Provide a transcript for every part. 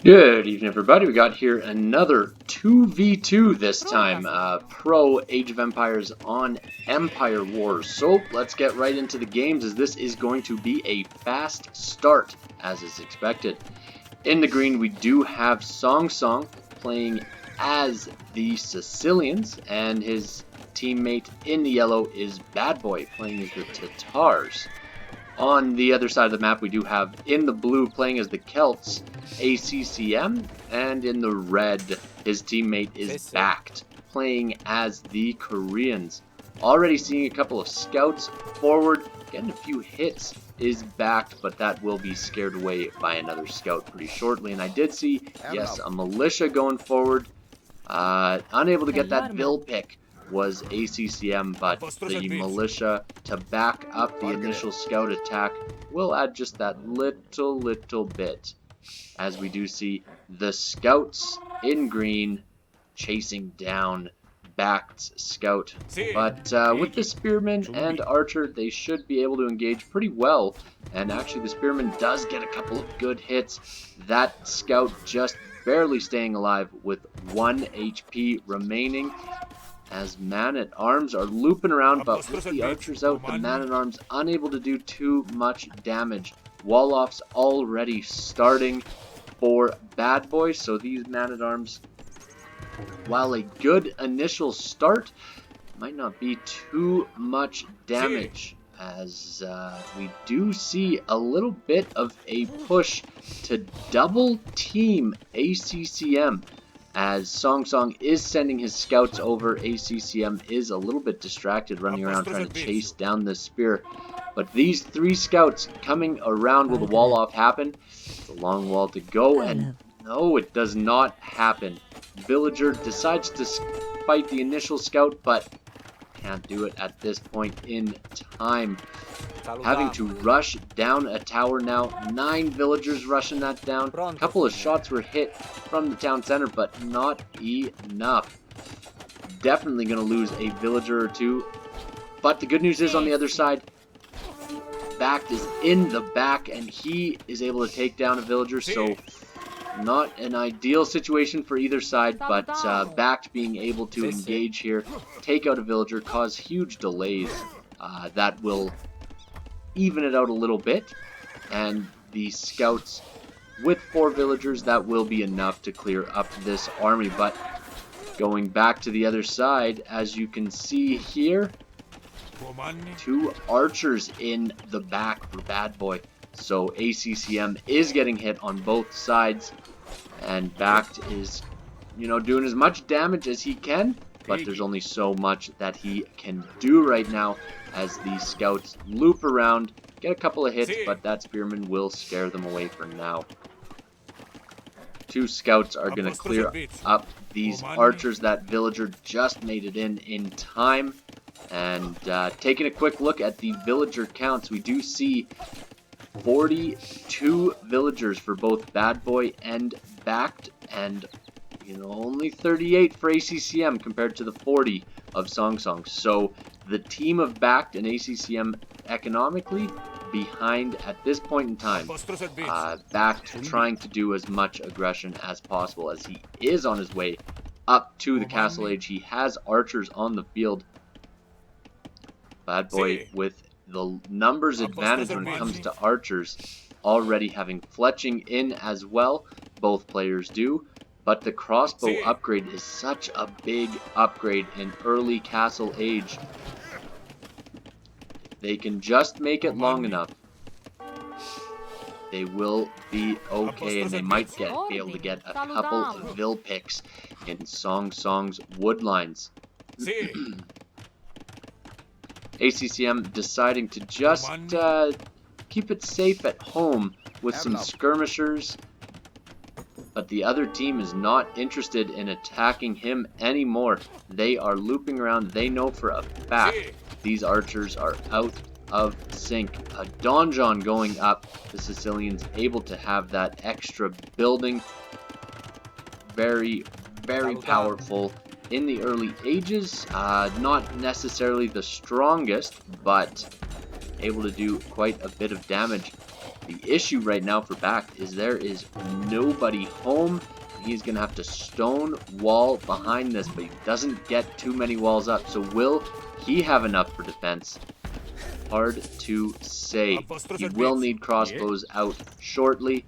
Good evening, everybody. We got here another 2v2 this time. Pro Age of Empires on Empire Wars. So let's get right into the games, as this is going to be a fast start, as is expected. In the green, we do have SongSong playing as the Sicilians, and his teammate in the yellow is BadBoy playing as the Tatars. On the other side of the map, we do have in the blue playing as the Celts, ACCM, and in the red, his teammate is BacT playing as the Koreans. Already seeing a couple of scouts forward, getting a few hits is BacT, but that will be scared away by another scout pretty shortly. And I did see, yes, a militia going forward, unable to get that Bill pick was ACCM, but the militia to back up the initial scout attack will add just that little bit, as we do see the scouts in green chasing down BacT's scout. But with the spearman and archer, they should be able to engage pretty well, and actually the spearman does get a couple of good hits. That scout just barely staying alive with 1 HP remaining, as man-at-arms are looping around, but with the archers out, the man-at-arms unable to do too much damage. Wall-offs already starting for BadBoy, so these man-at-arms, while a good initial start, might not be too much damage, as we do see a little bit of a push to double team ACCM. As SongSong is sending his scouts over, ACCM is a little bit distracted, running around trying to chase down the spear. But these three scouts coming around, will the wall off happen? It's a long wall to go, and no, it does not happen. Villager decides to fight the initial scout, but can't do it at this point in time. Having to rush down a tower now. 9 villagers rushing that down. A couple of shots were hit from the town center, but not enough. Definitely going to lose a villager or two. But the good news is, on the other side, BacT is in the back, and he is able to take down a villager, so not an ideal situation for either side, but BacT being able to engage here, take out a villager, cause huge delays. That will even it out a little bit, and the scouts with 4 villagers, that will be enough to clear up this army. But going back to the other side, as you can see here, 2 archers in the back for BadBoy. So ACCM is getting hit on both sides, and BacT is, doing as much damage as he can, but there's only so much that he can do right now, as these scouts loop around, get a couple of hits, but that spearman will scare them away for now. 2 scouts are going to clear up these archers. That villager just made it in time. And taking a quick look at the villager counts, we do see 42 villagers for both BadBoy and BacT, and only 38 for ACCM compared to the 40 of SongSong. So the team of BacT and ACCM economically behind at this point in time. BacT trying to do as much aggression as possible, as he is on his way up to the castle age. He has archers on the field. BadBoy with the numbers advantage when it comes to archers, already having fletching in as well. Both players do. But the crossbow upgrade is such a big upgrade in early castle age. If they can just make it long enough, they will be okay, and they might be able to get a couple of Vil picks in SongSong's woodlines. ACCM deciding to just keep it safe at home with some skirmishers, but the other team is not interested in attacking him anymore. They are looping around. They know for a fact these archers are out of sync. A donjon going up. The Sicilians able to have that extra building. Very, very powerful in the early ages. Not necessarily the strongest, but able to do quite a bit of damage. The issue right now for BacT is there is nobody home. He's going to have to stone wall behind this, but he doesn't get too many walls up. So will he have enough for defense? Hard to say. He will need crossbows out shortly,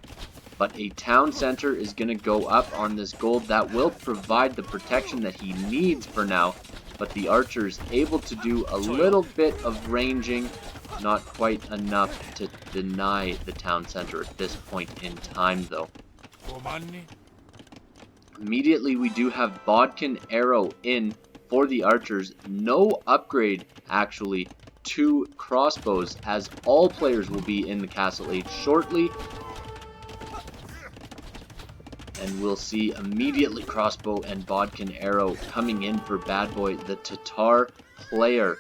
but a town center is going to go up on this gold. That will provide the protection that he needs for now, but the archer is able to do a little bit of ranging, not quite enough to deny the town center at this point in time, though. Immediately, we do have bodkin arrow in for the archers. No upgrade, actually, to crossbows, as all players will be in the castle age shortly. And we'll see immediately crossbow and bodkin arrow coming in for BadBoy, the Tatar player,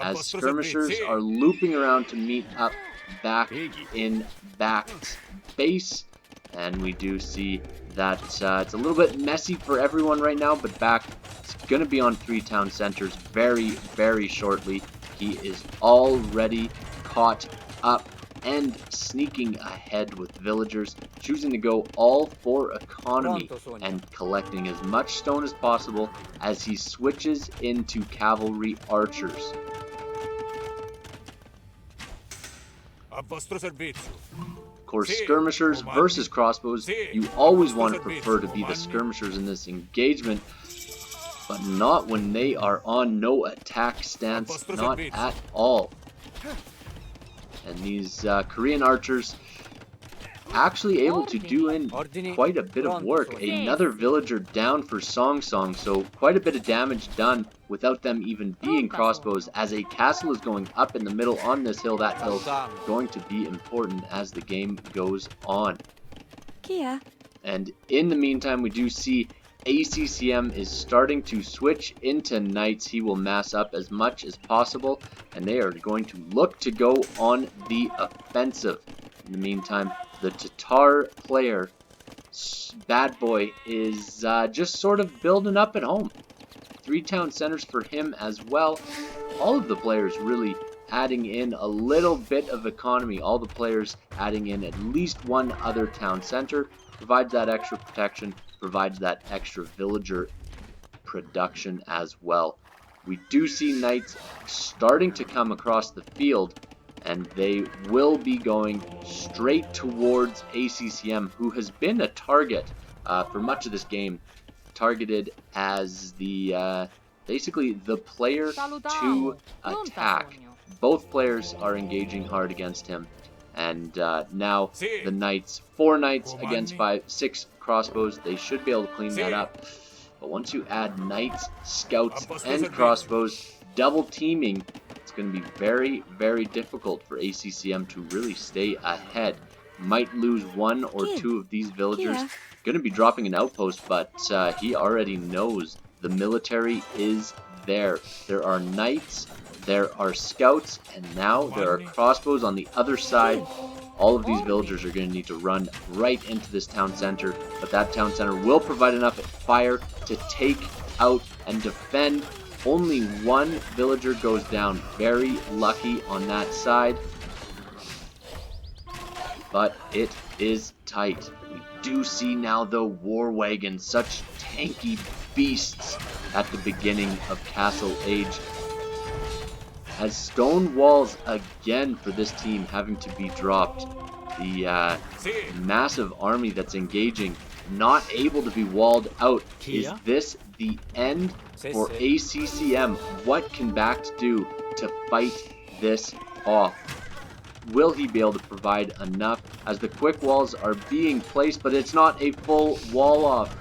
as skirmishers are looping around to meet up back in BacT's base. And we do see that it's a little bit messy for everyone right now, but BacT is going to be on 3 town centers very, very shortly. He is already caught up and sneaking ahead with villagers, choosing to go all for economy and collecting as much stone as possible as he switches into cavalry archers. Of course, skirmishers versus crossbows, you always want to prefer to be the skirmishers in this engagement, but not when they are on no attack stance, not at all. And these Korean archers actually able to do in quite a bit of work. Another villager down for SongSong, so quite a bit of damage done without them even being crossbows, as a castle is going up in the middle on this hill. That hill going to be important as the game goes on. And in the meantime, we do see ACCM is starting to switch into knights. He will mass up as much as possible, and they are going to look to go on the offensive. In the meantime, the Tatar player, BadBoy, is just sort of building up at home. 3 town centers for him as well. All of the players really adding in a little bit of economy. All the players adding in at least 1 other town center. Provides that extra protection, provides that extra villager production as well. We do see knights starting to come across the field, and they will be going straight towards ACCM, who has been a target for much of this game, targeted as the basically the player to attack. Both players are engaging hard against him, and now the knights, 4 knights against 6 crossbows, they should be able to clean that up. But once you add knights, scouts, and crossbows, double teaming, it's going to be very, very difficult for ACCM to really stay ahead. Might lose 1 or 2 of these villagers. Going to be dropping an outpost, but he already knows the military is there. There are knights, there are scouts, and now there are crossbows on the other side. All of these villagers are going to need to run right into this town center, but that town center will provide enough fire to take out and defend. Only 1 villager goes down. Very lucky on that side, but it is tight. We do see now, though, war wagons, such tanky beasts at the beginning of Castle Age, as stone walls again for this team having to be dropped. The massive army that's engaging, not able to be walled out. Is this the end for ACCM? What can BacT do to fight this off? Will he be able to provide enough, as the quick walls are being placed, but it's not a full wall off?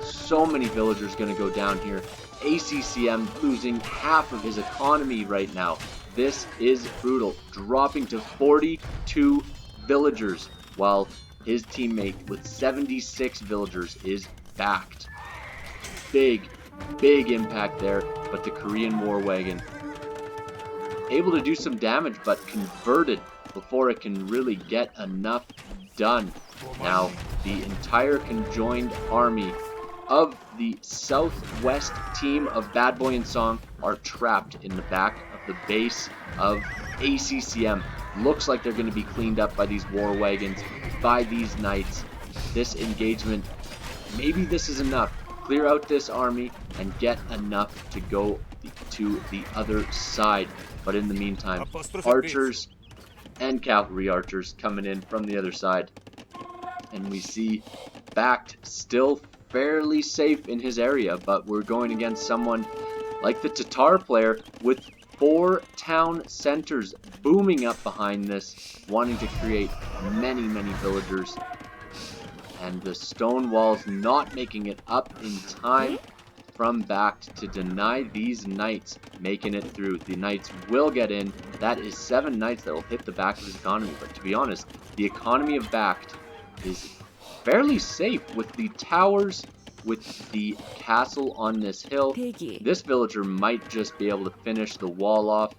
So many villagers going to go down here. ACCM losing half of his economy right now. This is brutal, dropping to 42 villagers, while his teammate with 76 villagers is BacT. Big, big impact there, but the Korean war wagon able to do some damage, but converted before it can really get enough done. Now, the entire conjoined army of the southwest team of BadBoy and Song are trapped in the back of the base of ACCM. looks like they're going to be cleaned up by these war wagons, by these knights. This engagement, maybe this is enough. Clear out this army and get enough to go to the other side. But in the meantime, archers and cavalry archers coming in from the other side. And we see BacT still fairly safe in his area, but we're going against someone like the Tatar player with 4 town centers booming up behind this, wanting to create many, many villagers. And the stone walls not making it up in time from BacT to deny these knights making it through. The knights will get in. That is 7 knights that will hit the back of his economy. But to be honest, the economy of BacT is fairly safe with the towers, with the castle on this hill. This villager might just be able to finish the wall off.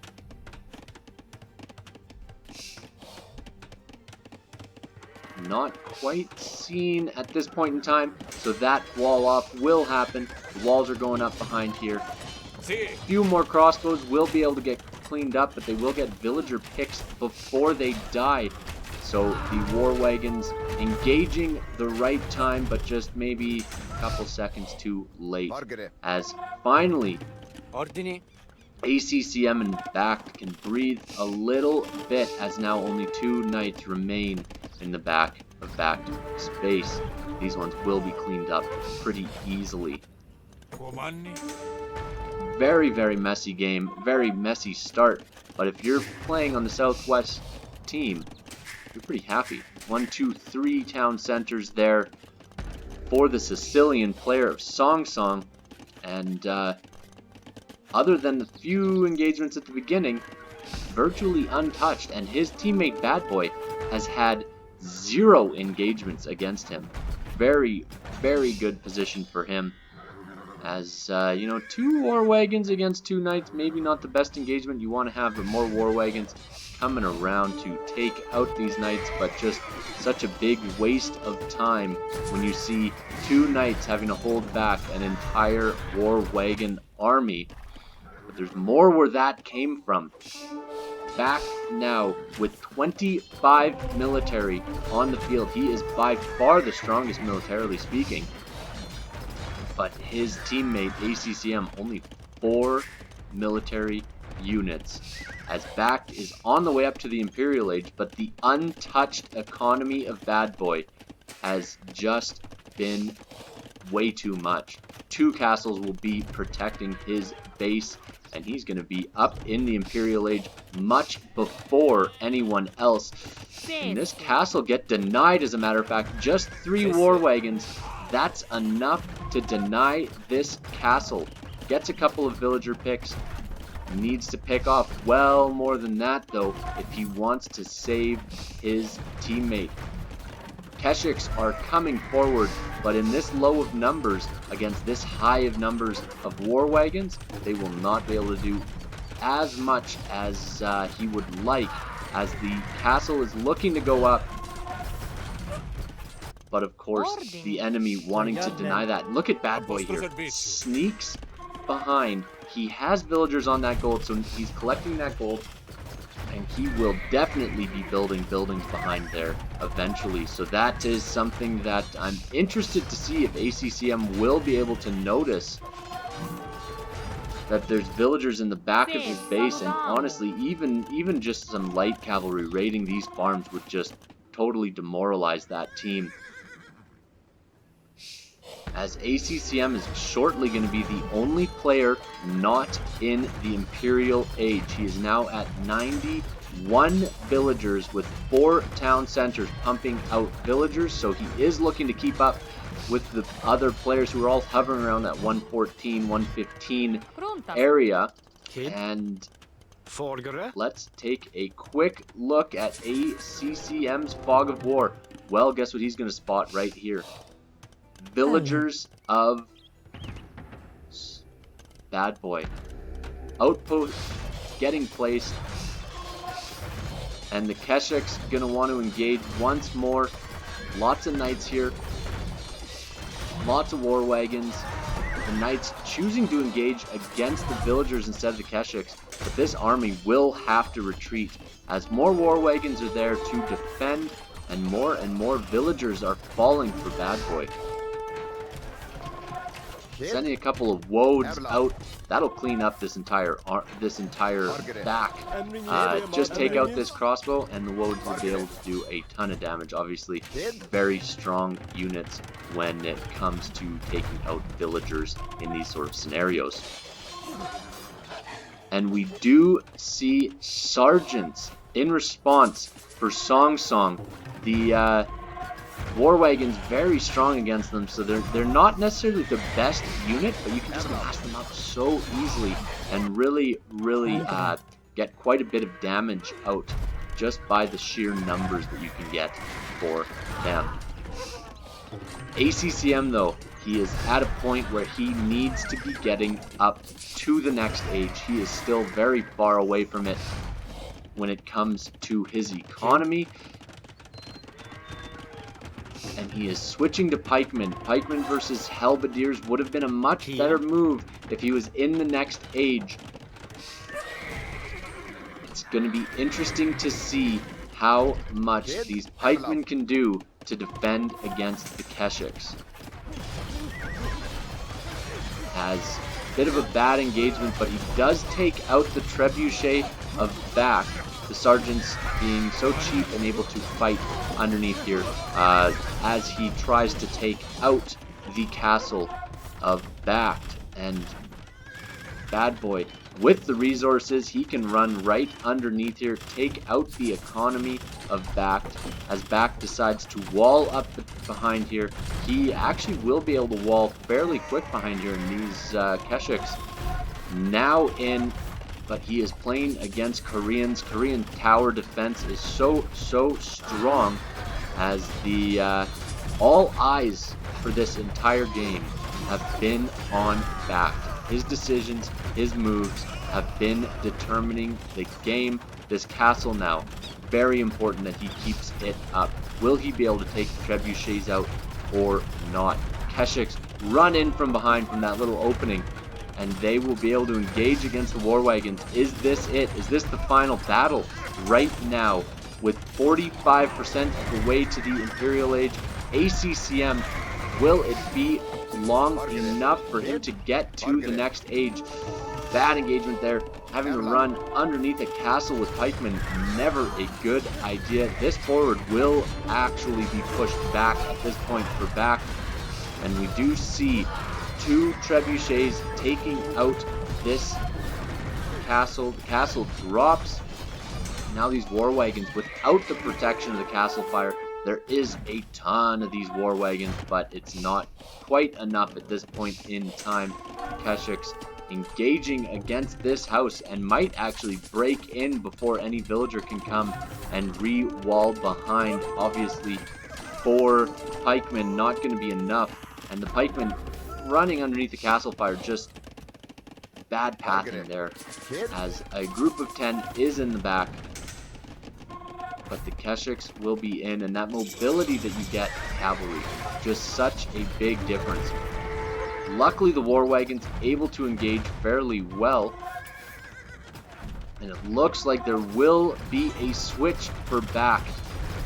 Not quite seen at this point in time, so that wall off will happen. The walls are going up behind here. A few more crossbows will be able to get cleaned up, but they will get villager picks before they die. So the war wagons engaging the right time, but just maybe a couple seconds too late. As finally, ACCM and BacT can breathe a little bit, as now only 2 knights remain in the back of BacT space. These ones will be cleaned up pretty easily. Very, very messy game, very messy start, but if you're playing on the Southwest team, you're pretty happy. 1, 2, 3 town centers there for the Sicilian player of SongSong, and other than the few engagements at the beginning, virtually untouched, and his teammate BadBoy has had 0 engagements against him. Very, very good position for him. As, you know, 2 war wagons against 2 knights, maybe not the best engagement. You want to have more war wagons coming around to take out these knights, but just such a big waste of time when you see 2 knights having to hold back an entire war wagon army. But there's more where that came from. BacT now with 25 military on the field. He is by far the strongest militarily speaking. But his teammate ACCM only 4 military units. As BacT is on the way up to the Imperial Age, but the untouched economy of BadBoy has just been way too much. 2 castles will be protecting his base, and he's going to be up in the Imperial Age much before anyone else. And this castle get denied, as a matter of fact. Just 3 war wagons. That's enough to deny this castle. Gets a couple of villager picks. Needs to pick off well more than that, though, if he wants to save his teammate. Keshiks are coming forward, but in this low of numbers against this high of numbers of war wagons, they will not be able to do as much as he would like, as the castle is looking to go up. But of course, the enemy wanting to deny that. Look at BadBoy here. Sneaks behind. He has villagers on that gold, so he's collecting that gold. And he will definitely be building buildings behind there eventually. So that is something that I'm interested to see if ACCM will be able to notice. That there's villagers in the back of his base. And honestly, even just some light cavalry raiding these farms would just totally demoralize that team. As ACCM is shortly going to be the only player not in the Imperial Age. He is now at 91 villagers with 4 town centers pumping out villagers. So he is looking to keep up with the other players who are all hovering around that 114, 115 area. And let's take a quick look at ACCM's Fog of War. Well, guess what he's going to spot right here? Villagers of BadBoy. Outpost getting placed. And the Keshiks going to want to engage once more. Lots of knights here. Lots of war wagons. the knights choosing to engage against the villagers instead of the Keshiks, but this army will have to retreat as more war wagons are there to defend, and more villagers are falling for BadBoy. Sending a couple of woads out, that'll clean up this entire back. Just take out this crossbow and the woads will be able to do a ton of damage. Obviously, very strong units when it comes to taking out villagers in these sort of scenarios. And we do see sergeants in response for SongSong. The war wagons very strong against them, so they're not necessarily the best unit, but you can just mash them up so easily and really get quite a bit of damage out just by the sheer numbers that you can get for them. ACCM though, he is at a point where he needs to be getting up to the next age. He is still very far away from it when it comes to his economy. And he is switching to pikemen. Pikemen versus halberdiers would have been a much better move if he was in the next age. It's going to be interesting to see how much these pikemen can do to defend against the Keshiks. Has a bit of a bad engagement, but he does take out the trebuchet of BacT. The sergeants being so cheap and able to fight underneath here as he tries to take out the castle of BacT. And BadBoy, with the resources, he can run right underneath here, take out the economy of BacT. As BacT decides to wall up behind here, he actually will be able to wall fairly quick behind here, and these Keshiks now in. But he is playing against Koreans. Korean tower defense is so strong, as the all eyes for this entire game have been on BacT. His decisions, his moves have been determining the game. This castle now, very important that he keeps it up. Will he be able to take the trebuchets out or not? Keshiks run in from behind from that little opening, and they will be able to engage against the war wagons. Is this it? Is this the final battle? Right now, with 45% of the way to the Imperial Age, ACCM, will it be long enough for him to get to the next age? Bad engagement there. Having to run underneath a castle with pikemen, never a good idea. This forward will actually be pushed back at this point for BacT, and we do see 2 trebuchets taking out this castle. The castle drops. Now these war wagons, without the protection of the castle fire, there is a ton of these war wagons, but it's not quite enough at this point in time. Keshiks engaging against this house and might actually break in before any villager can come and re-wall behind. Obviously, 4 pikemen not going to be enough, and the pikemen running underneath the castle fire, just bad pathing there, as a group of 10 is in the back, but the Keshiks will be in, and that mobility that you get in cavalry, just such a big difference. Luckily, the war wagons able to engage fairly well, and it looks like there will be a switch for BacT.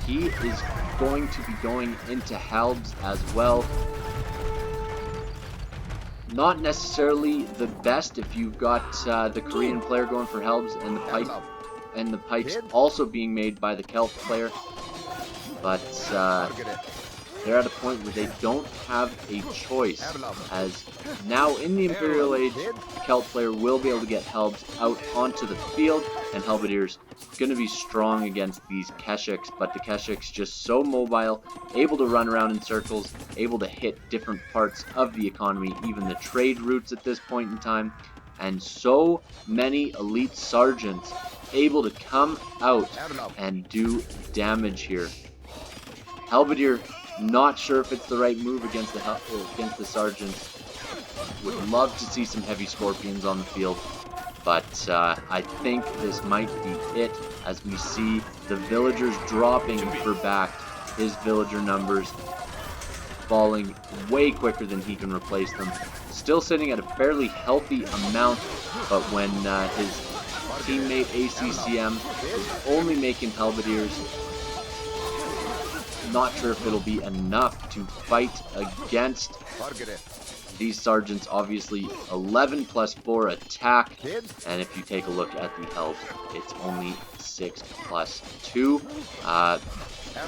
He is going to be going into Halbs as well. Not necessarily the best if you've got the Korean player going for Halbs and the pikes also being made by the Celt player, but they're at a point where they don't have a choice, as now in the Imperial Age, the Celt player will be able to get Halbs out onto the field, and halberdiers going to be strong against these Keshiks, but the Keshiks just so mobile, able to run around in circles, able to hit different parts of the economy, even the trade routes at this point in time, and so many elite sergeants able to come out and do damage here. Halberdier, not sure if it's the right move against the sergeants. Would love to see some heavy scorpions on the field, but I think this might be it, as we see the villagers dropping for BacT. His villager numbers falling way quicker than he can replace them. Still sitting at a fairly healthy amount, but when his teammate ACCM is only making halberdiers, not sure if it'll be enough to fight against these sergeants. Obviously 11 plus 4 attack, and if you take a look at the health, it's only 6 plus 2. A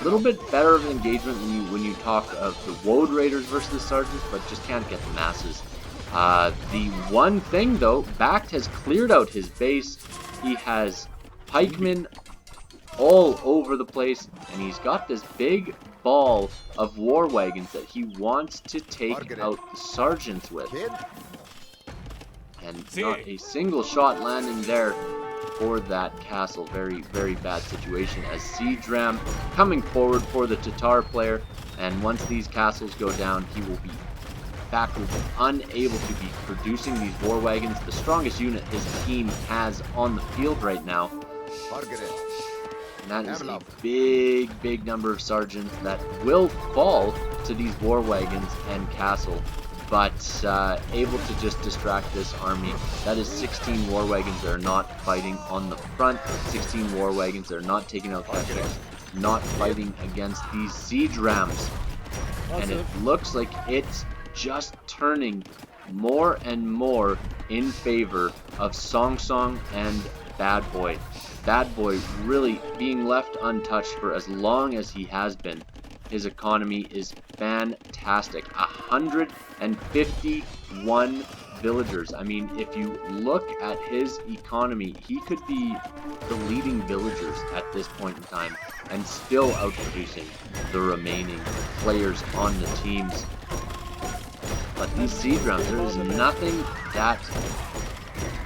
little bit better of an engagement when you talk of the Woad Raiders versus the sergeants, but just can't get the masses. The one thing though, BacT has cleared out his base. He has pikemen all over the place, and he's got this big ball of war wagons that he wants to take out the sergeants with. And not a single shot landing there for that castle. Very, very bad situation as Siege Ram coming forward for the Tatar player, and once these castles go down, he will be BacT unable to be producing these war wagons, the strongest unit his team has on the field right now. And that is a big, big number of sergeants that will fall to these war wagons and castle, but able to just distract this army. That is 16 war wagons that are not fighting on the front, 16 war wagons that are not taking out Tatars, not fighting against these siege rams. And it looks like it's just turning more and more in favor of SongSong and BadBoy. BadBoy really being left untouched for as long as he has been. His economy is fantastic. 151 villagers. I mean, if you look at his economy, he could be the leading villagers at this point in time and still outproducing the remaining players on the teams. But these siege rounds, there is nothing that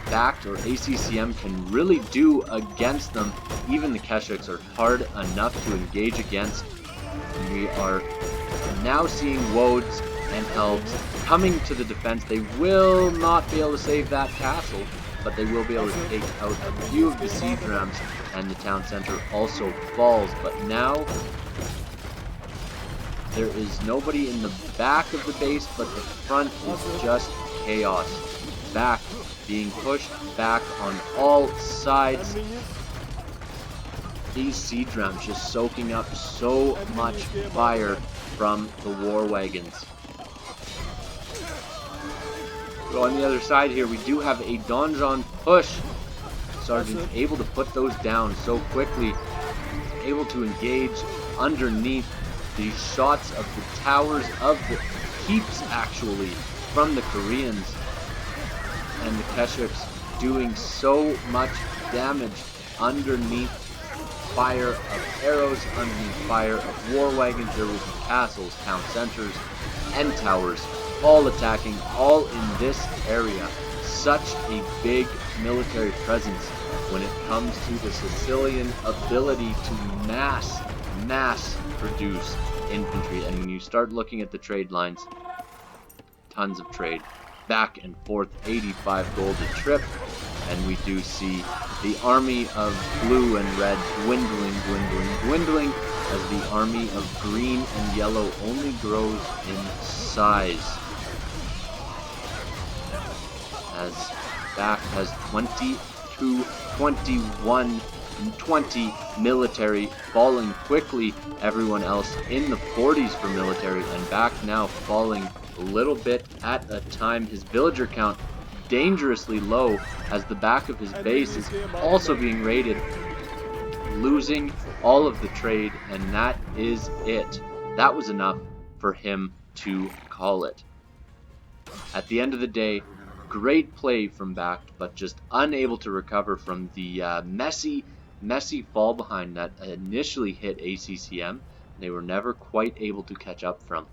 BacT or ACCM can really do against them. Even the Keshiks are hard enough to engage against. And we are now seeing Woads and Elves coming to the defense. They will not be able to save that castle, but they will be able to take out a few of the siege rams, and the town center also falls. But now there is nobody in the back of the base, but the front is just chaos. BacT being pushed back on all sides. These siege rams just soaking up so much fire from the war wagons. So on the other side here, we do have a donjon push. Sergeant's able to put those down so quickly, able to engage underneath the shots of the towers of the keeps, actually, from the Koreans. And the Keshiks doing so much damage underneath fire of arrows, underneath fire of war wagons. There will be castles, town centers, and towers all attacking, all in this area. Such a big military presence when it comes to the Sicilian ability to mass produce infantry. And when you start looking at the trade lines, tons of trade, back and forth, 85 gold a trip, and we do see the army of blue and red dwindling as the army of green and yellow only grows in size. As BacT has 22, 21, and 20 military, falling quickly. Everyone else in the 40s for military, and BacT now falling a little bit at a time. His villager count dangerously low as the back of his base is also being raided, losing all of the trade, and that is it. That was enough for him to call it. At the end of the day, great play from BacT, but just unable to recover from the messy fall behind that initially hit ACCM. They were never quite able to catch up from.